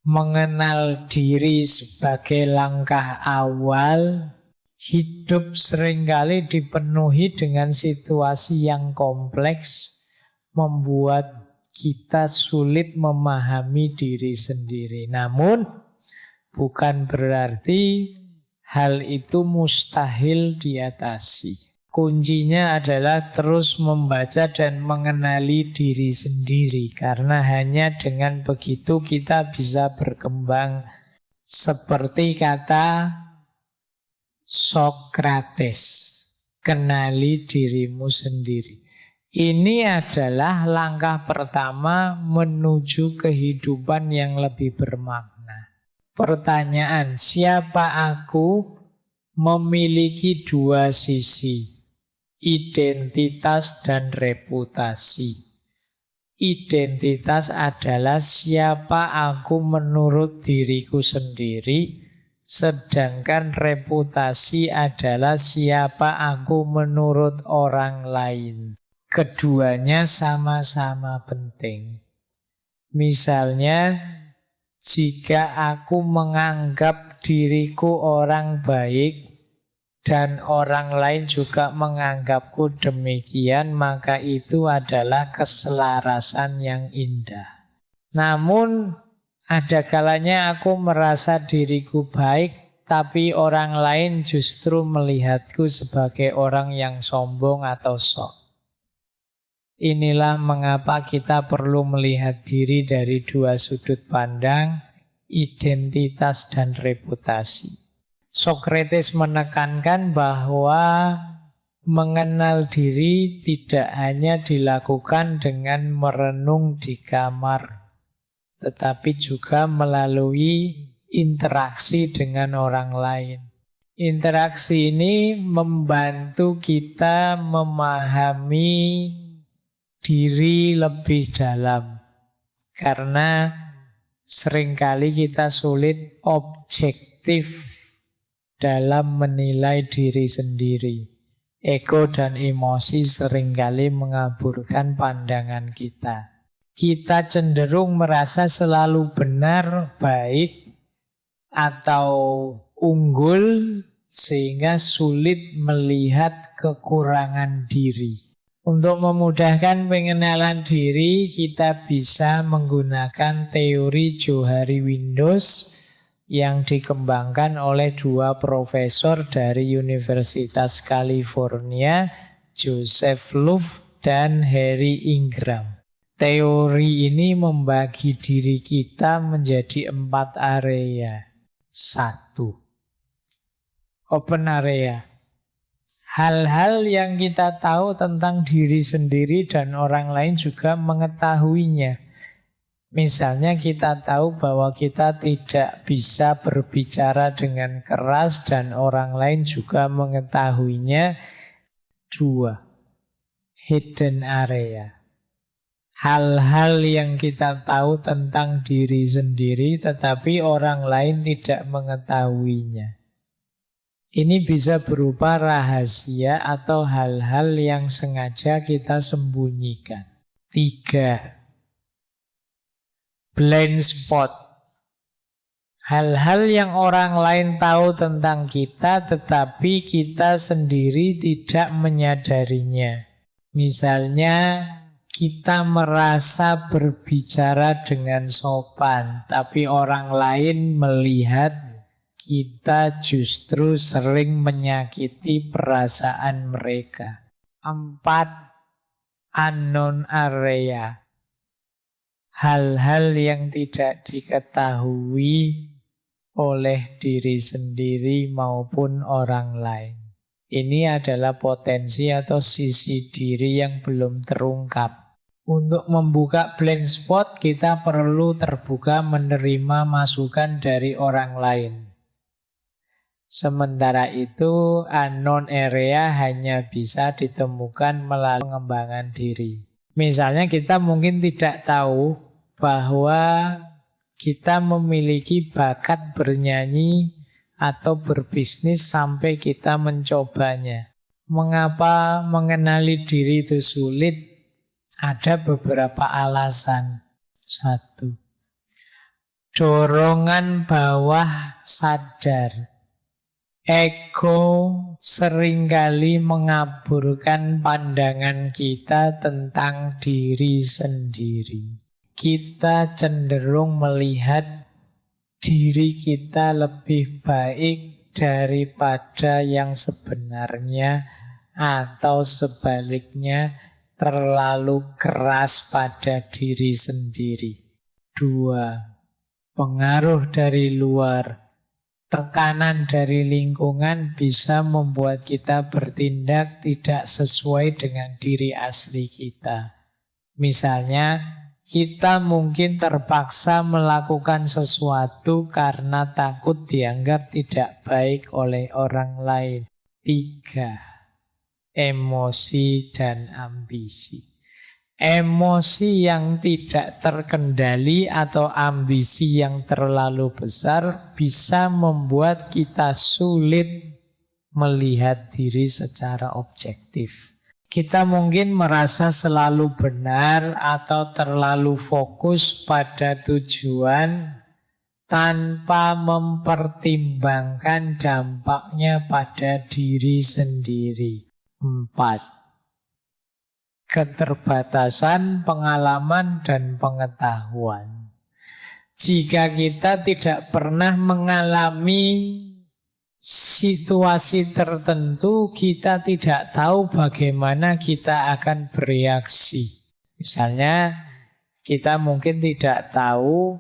mengenal diri sebagai langkah awal. Hidup seringkali dipenuhi dengan situasi yang kompleks, membuat kita sulit memahami diri sendiri. Namun, bukan berarti hal itu mustahil diatasi. Kuncinya adalah terus membaca dan mengenali diri sendiri, karena hanya dengan begitu kita bisa berkembang. Seperti kata Sokrates, kenali dirimu sendiri. Ini adalah langkah pertama menuju kehidupan yang lebih bermakna. Pertanyaan, siapa aku? Memiliki dua sisi, identitas dan reputasi. Identitas adalah siapa aku menurut diriku sendiri, sedangkan reputasi adalah siapa aku menurut orang lain. Keduanya sama-sama penting. Misalnya, jika aku menganggap diriku orang baik dan orang lain juga menganggapku demikian, maka itu adalah keselarasan yang indah. Namun, ada kalanya aku merasa diriku baik, tapi orang lain justru melihatku sebagai orang yang sombong atau sok. Inilah mengapa kita perlu melihat diri dari dua sudut pandang, identitas dan reputasi. Sokrates menekankan bahwa mengenal diri tidak hanya dilakukan dengan merenung di kamar, tetapi juga melalui interaksi dengan orang lain. Interaksi ini membantu kita memahami diri lebih dalam, karena seringkali kita sulit objektif dalam menilai diri sendiri. Ego dan emosi seringkali mengaburkan pandangan kita. Kita cenderung merasa selalu benar, baik, atau unggul, sehingga sulit melihat kekurangan diri. Untuk memudahkan pengenalan diri, kita bisa menggunakan teori Johari Windows yang dikembangkan oleh dua profesor dari Universitas California, Joseph Luft dan Harry Ingram. Teori ini membagi diri kita menjadi 4 area. 1. Open area. Hal-hal yang kita tahu tentang diri sendiri dan orang lain juga mengetahuinya. Misalnya kita tahu bahwa kita tidak bisa berbicara dengan keras dan orang lain juga mengetahuinya. 2. Hidden area. Hal-hal yang kita tahu tentang diri sendiri tetapi orang lain tidak mengetahuinya. Ini bisa berupa rahasia atau hal-hal yang sengaja kita sembunyikan. 3. Blind spot. Hal-hal yang orang lain tahu tentang kita tetapi kita sendiri tidak menyadarinya. Misalnya kita merasa berbicara dengan sopan, tapi orang lain melihat kita justru sering menyakiti perasaan mereka. 4. Unknown area. Hal-hal yang tidak diketahui oleh diri sendiri maupun orang lain. Ini adalah potensi atau sisi diri yang belum terungkap. Untuk membuka blind spot, kita perlu terbuka menerima masukan dari orang lain. Sementara itu, unknown area hanya bisa ditemukan melalui pengembangan diri. Misalnya kita mungkin tidak tahu bahwa kita memiliki bakat bernyanyi atau berbisnis sampai kita mencobanya. Mengapa mengenali diri itu sulit? Ada beberapa alasan. 1. dorongan bawah sadar. Ego seringkali mengaburkan pandangan kita tentang diri sendiri. Kita cenderung melihat diri kita lebih baik daripada yang sebenarnya, atau sebaliknya terlalu keras pada diri sendiri. 2. Pengaruh dari luar. Tekanan dari lingkungan bisa membuat kita bertindak tidak sesuai dengan diri asli kita. Misalnya, kita mungkin terpaksa melakukan sesuatu karena takut dianggap tidak baik oleh orang lain. 3. Emosi dan ambisi. Emosi yang tidak terkendali atau ambisi yang terlalu besar bisa membuat kita sulit melihat diri secara objektif. Kita mungkin merasa selalu benar atau terlalu fokus pada tujuan tanpa mempertimbangkan dampaknya pada diri sendiri. 4. Keterbatasan pengalaman dan pengetahuan. Jika kita tidak pernah mengalami situasi tertentu, kita tidak tahu bagaimana kita akan bereaksi. Misalnya, kita mungkin tidak tahu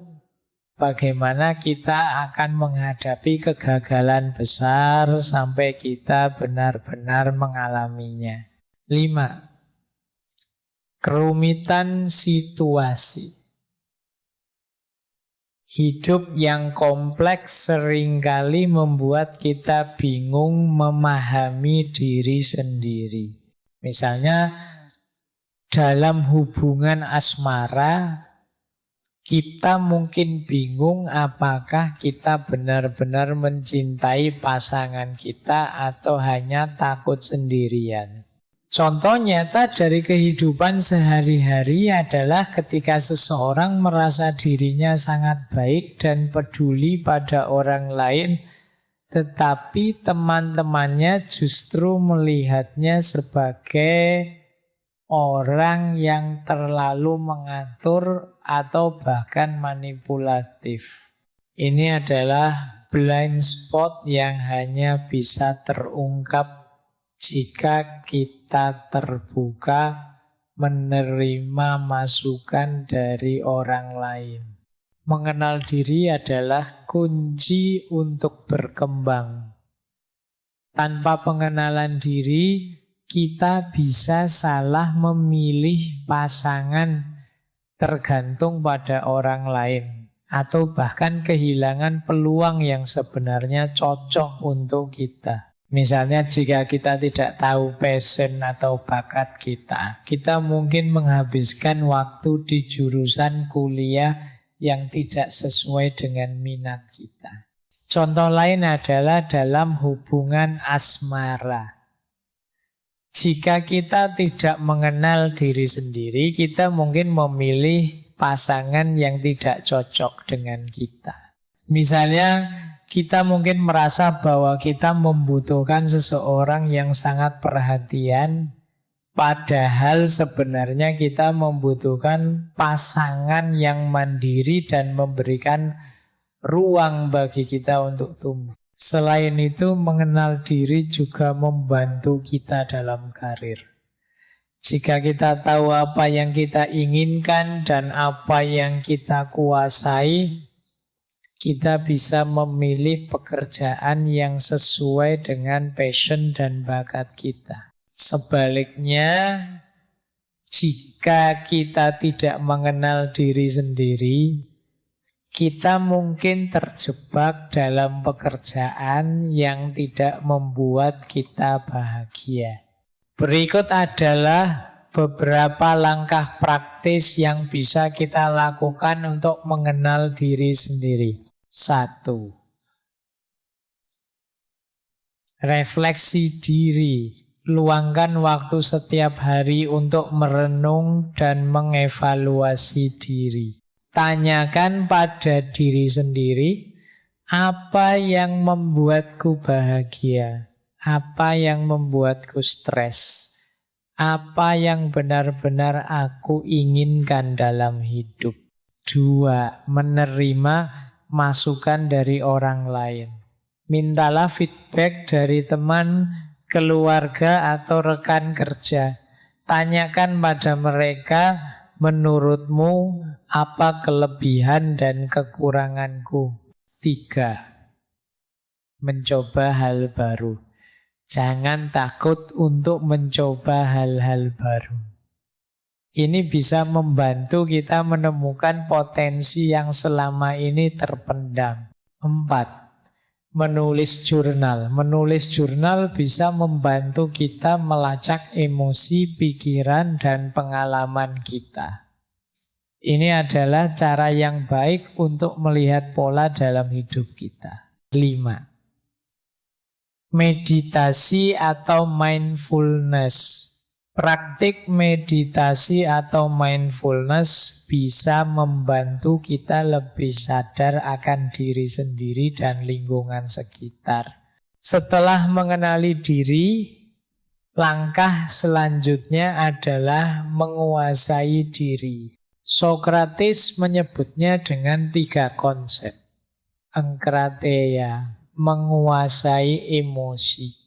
bagaimana kita akan menghadapi kegagalan besar sampai kita benar-benar mengalaminya. 5. Kerumitan situasi. Hidup yang kompleks seringkali membuat kita bingung memahami diri sendiri. Misalnya, dalam hubungan asmara, kita mungkin bingung apakah kita benar-benar mencintai pasangan kita atau hanya takut sendirian. Contoh nyata dari kehidupan sehari-hari adalah ketika seseorang merasa dirinya sangat baik dan peduli pada orang lain, tetapi teman-temannya justru melihatnya sebagai orang yang terlalu mengatur atau bahkan manipulatif. Ini adalah blind spot yang hanya bisa terungkap jika kita terbuka menerima masukan dari orang lain. Mengenal diri adalah kunci untuk berkembang. Tanpa pengenalan diri, kita bisa salah memilih pasangan tergantung pada orang lain, atau bahkan kehilangan peluang yang sebenarnya cocok untuk kita. Misalnya jika kita tidak tahu passion atau bakat kita, kita mungkin menghabiskan waktu di jurusan kuliah yang tidak sesuai dengan minat kita. Contoh lain adalah dalam hubungan asmara. Jika kita tidak mengenal diri sendiri, kita mungkin memilih pasangan yang tidak cocok dengan kita. Misalnya, kita mungkin merasa bahwa kita membutuhkan seseorang yang sangat perhatian, padahal sebenarnya kita membutuhkan pasangan yang mandiri dan memberikan ruang bagi kita untuk tumbuh. Selain itu, mengenal diri juga membantu kita dalam karir. Jika kita tahu apa yang kita inginkan dan apa yang kita kuasai, kita bisa memilih pekerjaan yang sesuai dengan passion dan bakat kita. Sebaliknya, jika kita tidak mengenal diri sendiri, kita mungkin terjebak dalam pekerjaan yang tidak membuat kita bahagia. Berikut adalah beberapa langkah praktis yang bisa kita lakukan untuk mengenal diri sendiri. 1. Refleksi diri. Luangkan waktu setiap hari untuk merenung dan mengevaluasi diri. Tanyakan pada diri sendiri, apa yang membuatku bahagia? Apa yang membuatku stres? Apa yang benar-benar aku inginkan dalam hidup? 2. Menerima masukan dari orang lain. Mintalah feedback dari teman, keluarga, atau rekan kerja. Tanyakan pada mereka, menurutmu apa kelebihan dan kekuranganku? 3. Mencoba hal baru. Jangan takut untuk mencoba hal-hal baru. Ini bisa membantu kita menemukan potensi yang selama ini terpendam. 4. Menulis jurnal. Menulis jurnal bisa membantu kita melacak emosi, pikiran, dan pengalaman kita. Ini adalah cara yang baik untuk melihat pola dalam hidup kita. 5. Meditasi atau mindfulness. Praktik meditasi atau mindfulness bisa membantu kita lebih sadar akan diri sendiri dan lingkungan sekitar. Setelah mengenali diri, langkah selanjutnya adalah menguasai diri. Sokrates menyebutnya dengan 3 konsep. Engkrateia, menguasai emosi.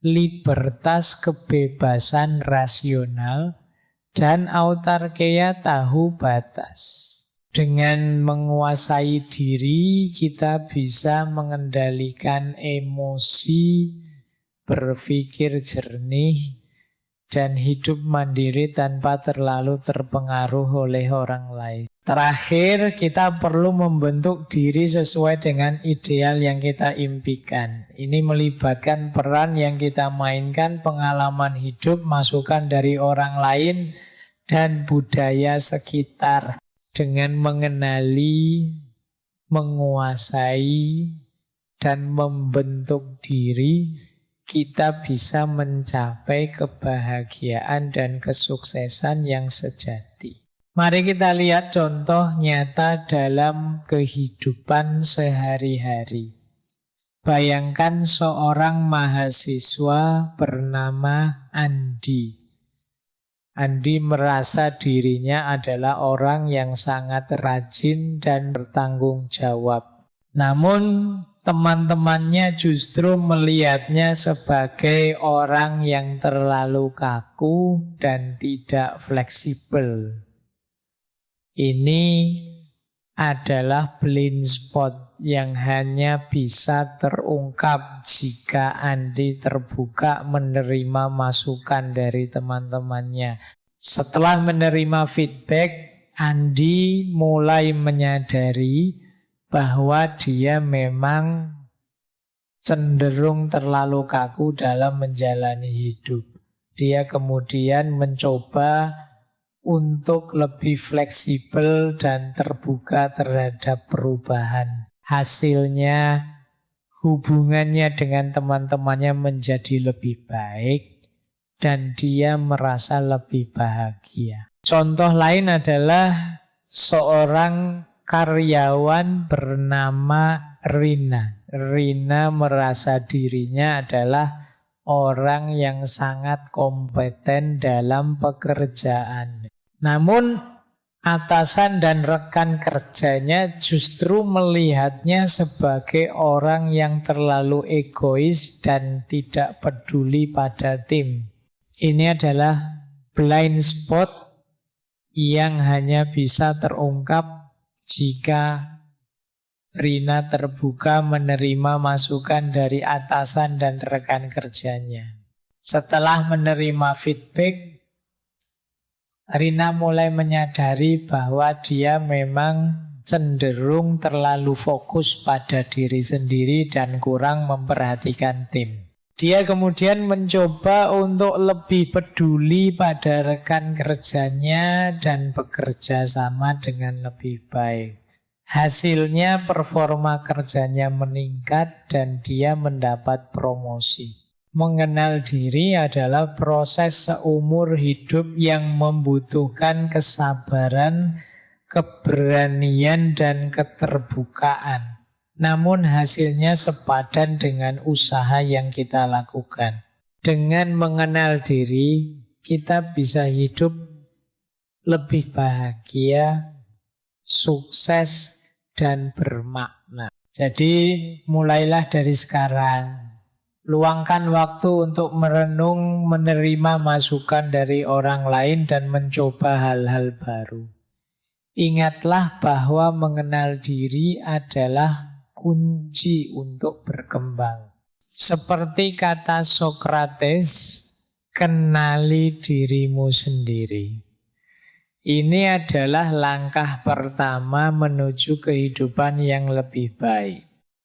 Libertas, kebebasan rasional. Dan autarkeia, tahu batas. Dengan menguasai diri, kita bisa mengendalikan emosi, berpikir jernih, dan hidup mandiri tanpa terlalu terpengaruh oleh orang lain. Terakhir, kita perlu membentuk diri sesuai dengan ideal yang kita impikan. Ini melibatkan peran yang kita mainkan, pengalaman hidup, masukan dari orang lain, dan budaya sekitar. Dengan mengenali, menguasai, dan membentuk diri, kita bisa mencapai kebahagiaan dan kesuksesan yang sejati. Mari kita lihat contoh nyata dalam kehidupan sehari-hari. Bayangkan seorang mahasiswa bernama Andi. Andi merasa dirinya adalah orang yang sangat rajin dan bertanggung jawab. Namun teman-temannya justru melihatnya sebagai orang yang terlalu kaku dan tidak fleksibel. Ini adalah blind spot yang hanya bisa terungkap jika Andi terbuka menerima masukan dari teman-temannya. Setelah menerima feedback, Andi mulai menyadari bahwa dia memang cenderung terlalu kaku dalam menjalani hidup. Dia kemudian mencoba untuk lebih fleksibel dan terbuka terhadap perubahan. Hasilnya, hubungannya dengan teman-temannya menjadi lebih baik dan dia merasa lebih bahagia. Contoh lain adalah seorang karyawan bernama Rina. Rina merasa dirinya adalah orang yang sangat kompeten dalam pekerjaan. Namun atasan dan rekan kerjanya justru melihatnya sebagai orang yang terlalu egois dan tidak peduli pada tim. Ini adalah blind spot yang hanya bisa terungkap jika Rina terbuka menerima masukan dari atasan dan rekan kerjanya. Setelah menerima feedback, Rina mulai menyadari bahwa dia memang cenderung terlalu fokus pada diri sendiri dan kurang memperhatikan tim. Dia kemudian mencoba untuk lebih peduli pada rekan kerjanya dan bekerja sama dengan lebih baik. Hasilnya performa kerjanya meningkat dan dia mendapat promosi. Mengenal diri adalah proses seumur hidup yang membutuhkan kesabaran, keberanian dan keterbukaan. Namun hasilnya sepadan dengan usaha yang kita lakukan. Dengan mengenal diri, kita bisa hidup lebih bahagia, sukses, dan bermakna. Jadi mulailah dari sekarang. Luangkan waktu untuk merenung, menerima masukan dari orang lain dan mencoba hal-hal baru. Ingatlah bahwa mengenal diri adalah kunci untuk berkembang. Seperti kata Sokrates, kenali dirimu sendiri. Ini adalah langkah pertama menuju kehidupan yang lebih baik.